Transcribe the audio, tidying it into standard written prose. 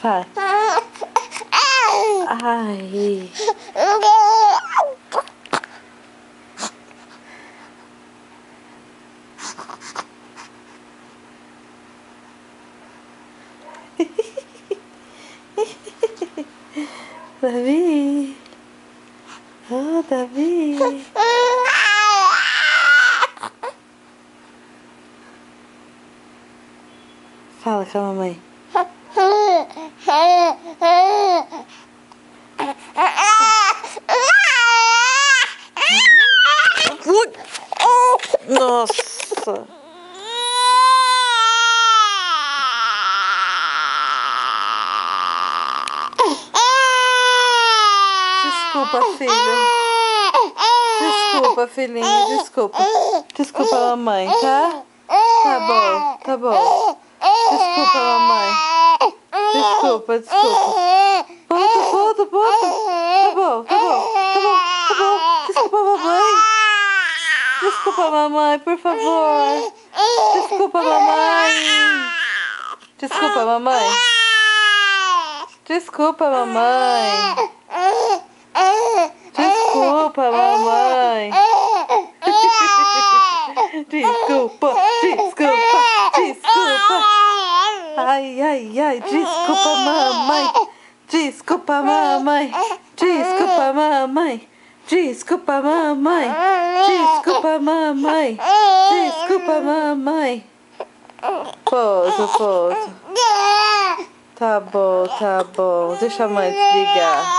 Vai. Ai. Davi. Oh, Davi. Fala com a mamãe. Nossa. Desculpa, filho. Desculpa, filhinho. Desculpa. Desculpa, mamãe, tá? Tá bom, tá bom. Desculpa, mamãe. Desculpa, desculpa. Bota. Tá bom. Desculpa, mamãe. Desculpa, mamãe, por favor. Desculpa, mamãe. Desculpa, mamãe. Desculpa, mamãe. Desculpa, mamãe. Desculpa. Ai, desculpa, mamãe. Desculpa, mamãe. Desculpa, mamãe. Desculpa, mamãe. Desculpa, mamãe. Desculpa, mamãe. Pouso. Tá bom. Deixa a mãe desligar.